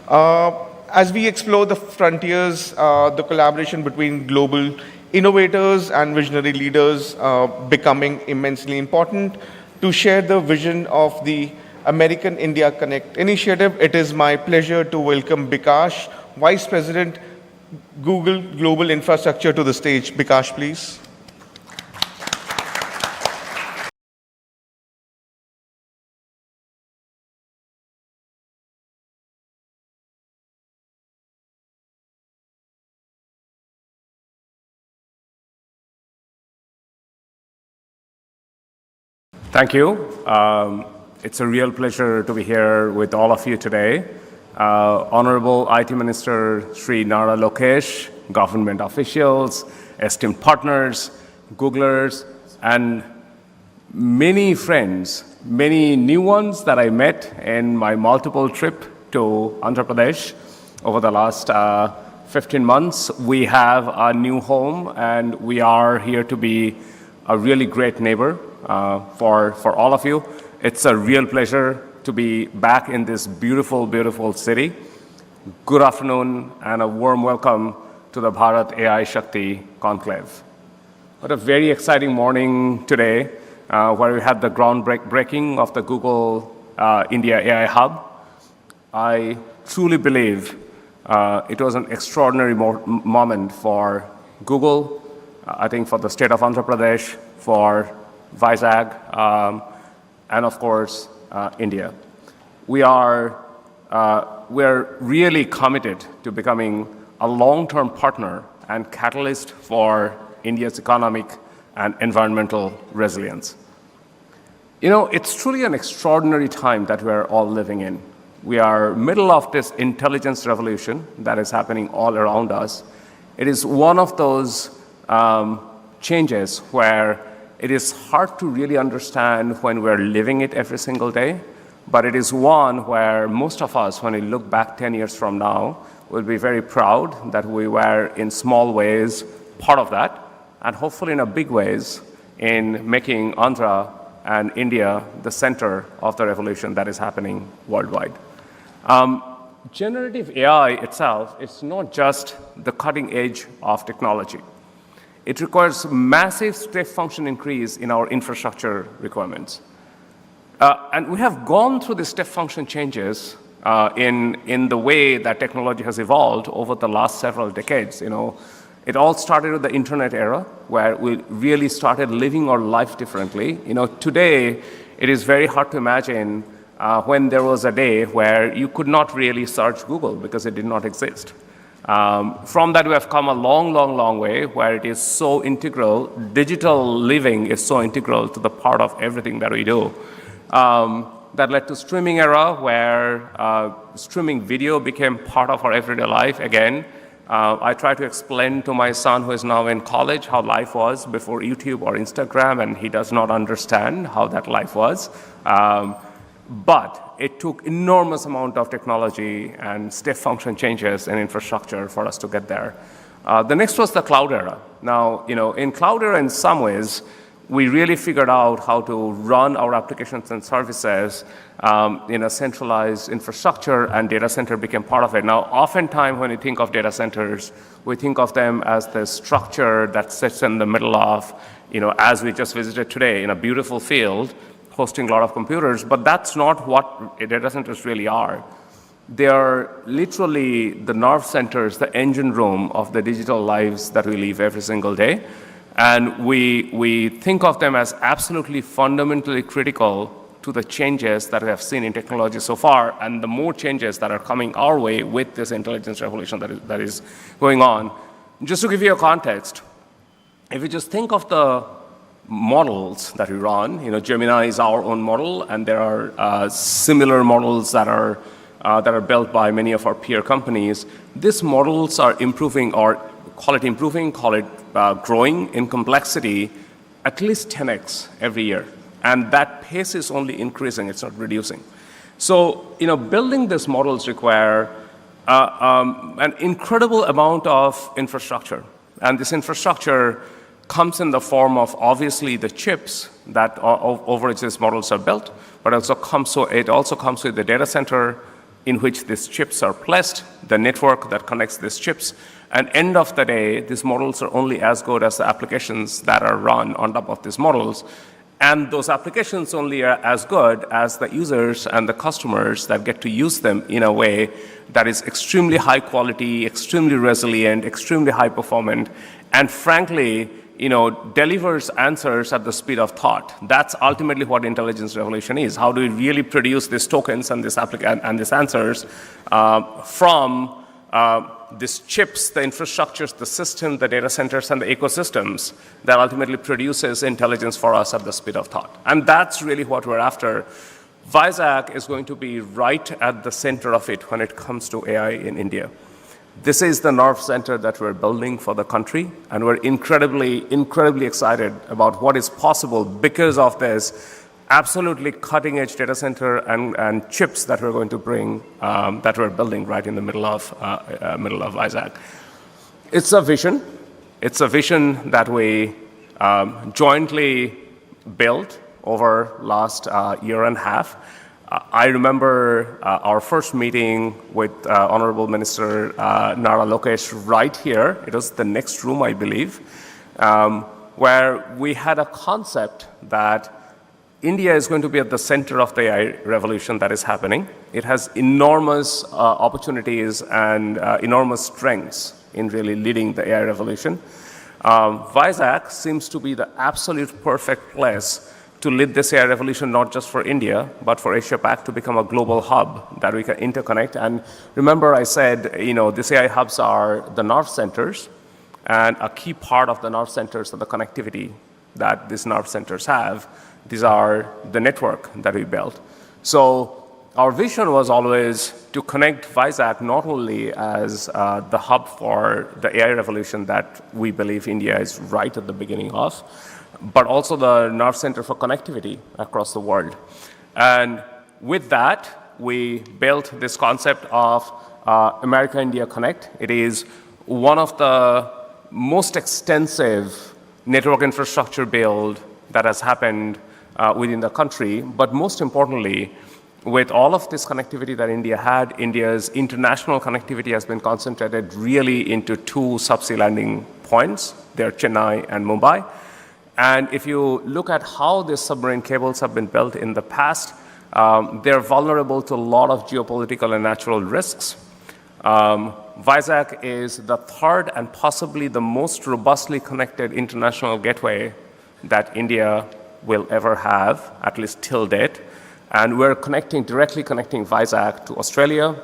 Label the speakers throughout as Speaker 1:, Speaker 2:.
Speaker 1: As we explore the frontiers, the collaboration between global innovators and visionary leaders becoming immensely important. To share the vision of the American India Connect initiative, it is my pleasure to welcome Bikash, Vice President, Google Global Infrastructure, to the stage. Bikash, please.
Speaker 2: Thank you. It's a real pleasure to be here with all of you today. Honorable IT Minister Sri Nara Lokesh, government officials, esteemed partners, Googlers, and many friends, many new ones that I met in my multiple trip to Andhra Pradesh over the last 15 months. We have a new home, and we are here to be a really great neighbor for all of you. It's a real pleasure to be back in this beautiful, beautiful city. Good afternoon and a warm welcome to the Bharat AI Shakti Conclave. What a very exciting morning today where we had the groundbreaking of the Google India AI Hub. I truly believe it was an extraordinary moment for Google, I think for the state of Andhra Pradesh, for Vizag, and of course, India. We're really committed to becoming a long-term partner and catalyst for India's economic and environmental resilience. You know, it's truly an extraordinary time that we're all living in. We are middle of this intelligence revolution that is happening all around us. It is one of those changes where it is hard to really understand when we're living it every single day, but it is one where most of us, when we look back 10 years from now, will be very proud that we were in small ways part of that, and hopefully in a big ways in making Andhra and India the center of the revolution that is happening worldwide. Generative AI itself is not just the cutting edge of technology. It requires massive step function increase in our infrastructure requirements. And we have gone through the step function changes in the way that technology has evolved over the last several decades. You know, it all started with the internet era, where we really started living our life differently. You know, today, it is very hard to imagine when there was a day where you could not really search Google because it did not exist. From that, we have come a long, long, long way where it is so integral. Digital living is so integral to the part of everything that we do. That led to streaming era, where streaming video became part of our everyday life. Again, I try to explain to my son, who is now in college, how life was before YouTube or Instagram, and he does not understand how that life was. But it took enormous amount of technology and step function changes and infrastructure for us to get there. The next was the cloud era. Now, you know, in cloud era, in some ways, we really figured out how to run our applications and services in a centralized infrastructure, and data center became part of it. Now, oftentimes when we think of data centers, we think of them as the structure that sits in the middle of, you know, as we just visited today, in a beautiful field, hosting a lot of computers, but that's not what data centers really are. They are literally the nerve centers, the engine room of the digital lives that we live every single day. And we think of them as absolutely fundamentally critical to the changes that we have seen in technology so far, and the more changes that are coming our way with this intelligence revolution that is going on. Just to give you a context, if you just think of the models that we run, you know, Gemini is our own model, and there are similar models that are built by many of our peer companies. These models are improving, or call it improving, call it growing in complexity at least 10x every year. And that pace is only increasing, it's not reducing. So, you know, building these models require an incredible amount of infrastructure. And this infrastructure comes in the form of obviously the chips that over which these models are built, but it also comes with the data center, in which these chips are placed, the network that connects these chips, and end of the day, these models are only as good as the applications that are run on top of these models. And those applications only are as good as the users and the customers that get to use them in a way that is extremely high quality, extremely resilient, extremely high performant, and frankly, delivers answers at the speed of thought. That's ultimately what intelligence revolution is. How do we really produce these tokens and these answers from these chips, the infrastructures, the system, the data centers, and the ecosystems that ultimately produces intelligence for us at the speed of thought. And that's really what we're after. Vizag is going to be right at the center of it when it comes to AI in India. This is the nerve center that we're building for the country, and we're incredibly, incredibly excited about what is possible because of this absolutely cutting-edge data center and chips that we're going to bring, that we're building right in the middle of Vizag. It's a vision. It's a vision that we jointly built over last year and a half. I remember our first meeting with Honorable Minister Nara Lokesh right here. It was the next room, I believe, where we had a concept that India is going to be at the center of the AI revolution that is happening. It has enormous opportunities and enormous strengths in really leading the AI revolution. Vizag seems to be the absolute perfect place to lead this AI revolution, not just for India, but for Asia-Pac to become a global hub that we can interconnect. And remember I said, these AI hubs are the nerve centers, and a key part of the nerve centers are the connectivity that these nerve centers have. These are the network that we built. So our vision was always to connect Vizag not only as the hub for the AI revolution that we believe India is right at the beginning of, but also the nerve center for connectivity across the world. And with that, we built this concept of America-India Connect. It is one of the most extensive network infrastructure build that has happened within the country, but most importantly, with all of this connectivity that India had, India's international connectivity has been concentrated really into two subsea landing points. They're Chennai and Mumbai. And if you look at how these submarine cables have been built in the past, they're vulnerable to a lot of geopolitical and natural risks. Vizag is the third and possibly the most robustly connected international gateway that India will ever have, at least till date. And we're directly connecting Vizag to Australia,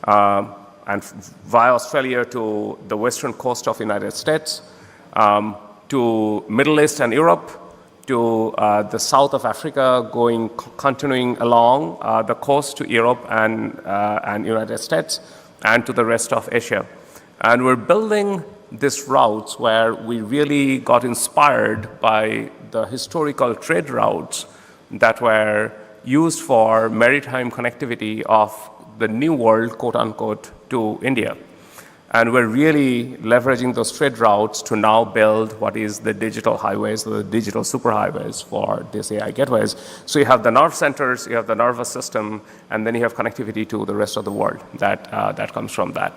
Speaker 2: and via Australia to the western coast of the United States, to Middle East and Europe, to the south of Africa, continuing along the coast to Europe and United States, and to the rest of Asia. And we're building these routes where we really got inspired by the historical trade routes that were used for maritime connectivity of the new world, quote unquote, to India. And we're really leveraging those trade routes to now build what is the digital highways, the digital superhighways for these AI gateways. So you have the nerve centers, you have the nervous system, and then you have connectivity to the rest of the world that comes from that.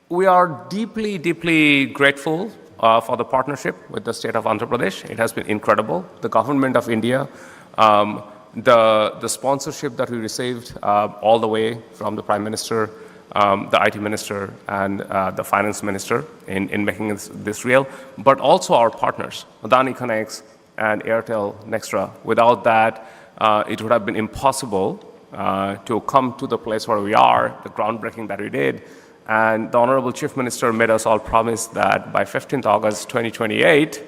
Speaker 2: We are deeply, deeply grateful for the partnership with the state of Andhra Pradesh. It has been incredible. The government of India, the sponsorship that we received all the way from the Prime Minister, the IT Minister, and the Finance Minister in making this real, but also our partners, Adani Connects and Airtel Nextra. Without that, it would have been impossible to come to the place where we are, the groundbreaking that we did. And the Honorable Chief Minister made us all promise that by 15th August 2028,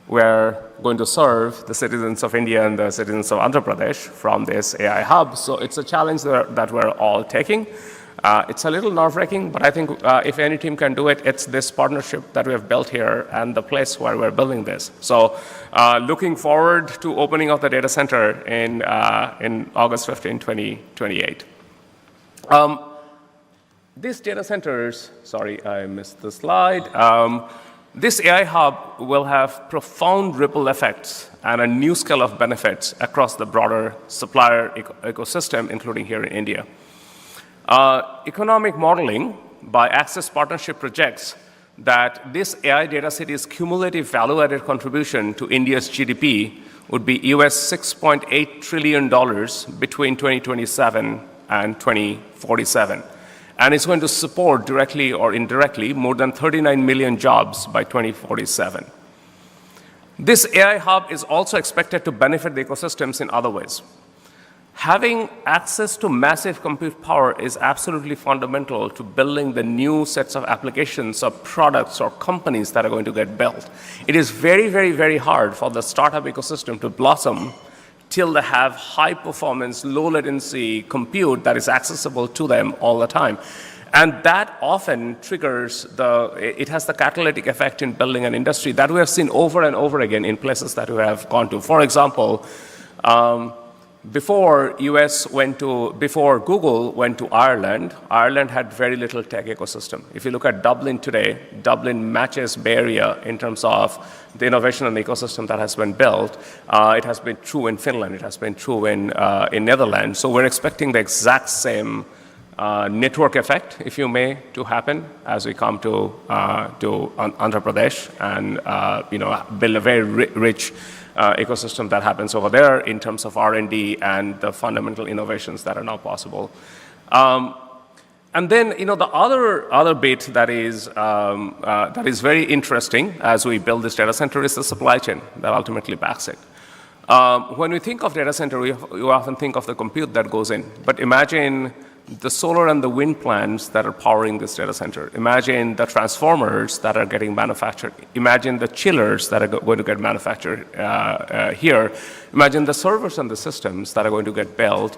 Speaker 2: we're going to serve the citizens of India and the citizens of Andhra Pradesh from this AI hub. So it's a challenge that we're all taking. It's a little nerve-wracking, but I think if any team can do it, it's this partnership that we have built here and the place where we're building this. So looking forward to opening of the data center in August 15, 2028. These data centers, sorry, I missed the slide. This AI hub will have profound ripple effects and a new scale of benefits across the broader supplier ecosystem, including here in India. Economic modeling by Access Partnership projects that this AI data city's cumulative value-added contribution to India's GDP would be US $6.8 trillion between 2027 and 2047. And it's going to support directly or indirectly more than 39 million jobs by 2047. This AI hub is also expected to benefit the ecosystems in other ways. Having access to massive compute power is absolutely fundamental to building the new sets of applications or products or companies that are going to get built. It is very, very, very hard for the startup ecosystem to blossom till they have high performance, low latency compute that is accessible to them all the time. And that often triggers it has the catalytic effect in building an industry that we have seen over and over again in places that we have gone to. For example, before Google went to Ireland, Ireland had very little tech ecosystem. If you look at Dublin today, Dublin matches Bay Area in terms of the innovation and the ecosystem that has been built. It has been true in Finland. It has been true in Netherlands. So we're expecting the exact same network effect, if you may, to happen as we come to Andhra Pradesh and build a very rich ecosystem that happens over there in terms of R&D and the fundamental innovations that are now possible. And then, the other bit that is very interesting as we build this data center is the supply chain that ultimately backs it. When we think of data center, we often think of the compute that goes in. But imagine the solar and the wind plants that are powering this data center. Imagine the transformers that are getting manufactured. Imagine the chillers that are going to get manufactured here. Imagine the servers and the systems that are going to get built.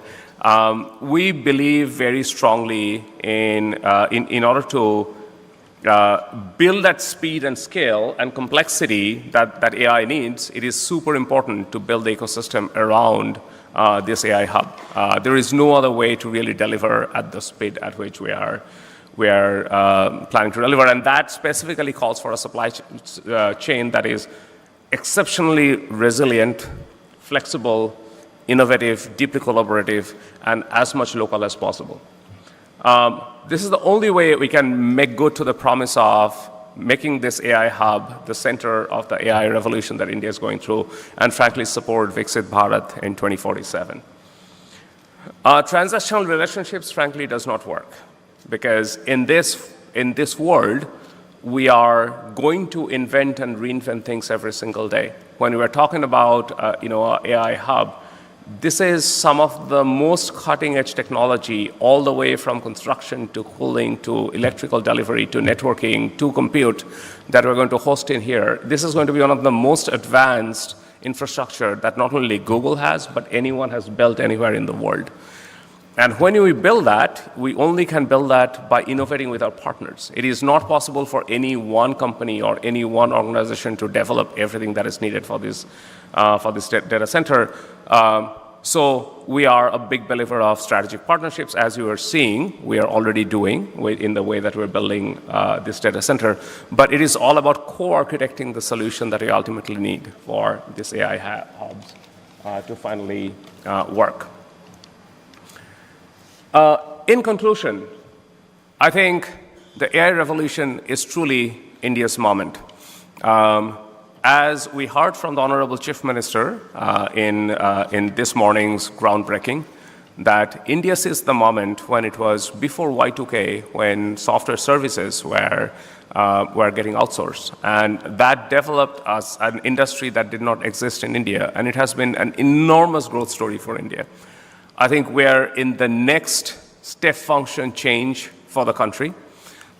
Speaker 2: We believe very strongly in order to build that speed and scale and complexity that AI needs, it is super important to build the ecosystem around this AI hub. There is no other way to really deliver at the speed at which we are planning to deliver, and that specifically calls for a supply chain that is exceptionally resilient, flexible, innovative, deeply collaborative, and as much local as possible. This is the only way we can make good to the promise of making this AI hub the center of the AI revolution that India is going through, and frankly support Viksit Bharat in 2047. Transactional relationships, frankly, does not work, because in this world, we are going to invent and reinvent things every single day. When we were talking about AI hub, this is some of the most cutting-edge technology, all the way from construction to cooling to electrical delivery to networking to compute, that we're going to host in here. This is going to be one of the most advanced infrastructure that not only Google has, but anyone has built anywhere in the world. And when we build that, we only can build that by innovating with our partners. It is not possible for any one company or any one organization to develop everything that is needed for this data center. So we are a big believer of strategic partnerships, as you are seeing, we are already doing in the way that we're building this data center. But it is all about co-architecting the solution that we ultimately need for this AI hubs to finally work. In conclusion, I think the AI revolution is truly India's moment. As we heard from the Honorable Chief Minister in this morning's groundbreaking, that India sees the moment when it was before Y2K, when software services were getting outsourced. And that developed us an industry that did not exist in India, and it has been an enormous growth story for India. I think we are in the next step function change for the country,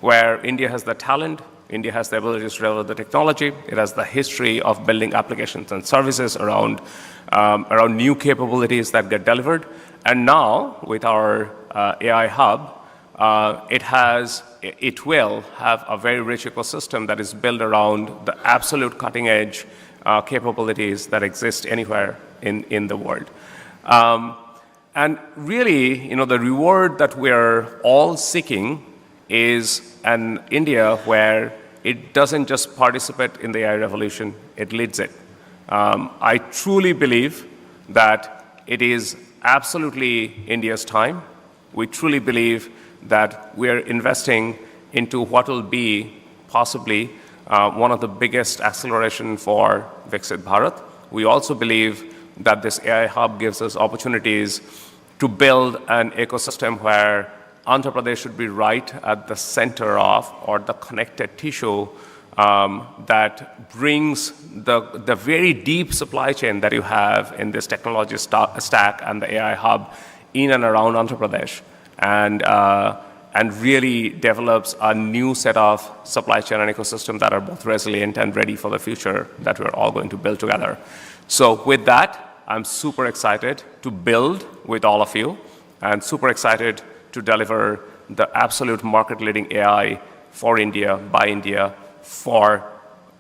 Speaker 2: where India has the talent, India has the ability to develop the technology, it has the history of building applications and services around new capabilities that get delivered. And now, with our AI hub, it will have a very rich ecosystem that is built around the absolute cutting edge capabilities that exist anywhere in the world. And really, the reward that we're all seeking is an India where it doesn't just participate in the AI revolution, it leads it. I truly believe that it is absolutely India's time. We truly believe that we are investing into what will be possibly one of the biggest acceleration for Viksit Bharat. We also believe that this AI hub gives us opportunities to build an ecosystem where Andhra Pradesh should be right at the center of, or the connected tissue that brings the very deep supply chain that you have in this technology stack and the AI hub in and around Andhra Pradesh, and really develops a new set of supply chain and ecosystem that are both resilient and ready for the future that we're all going to build together. So with that, I'm super excited to build with all of you and super excited to deliver the absolute market-leading AI for India, by India, for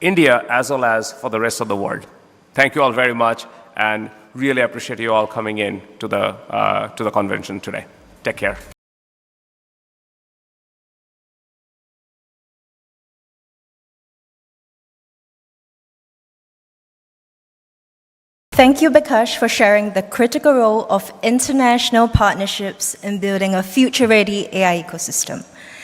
Speaker 2: India as well as for the rest of the world. Thank you all very much and really appreciate you all coming in to the convention today. Take care.
Speaker 3: Thank you, Bikash, for sharing the critical role of international partnerships in building a future-ready AI ecosystem.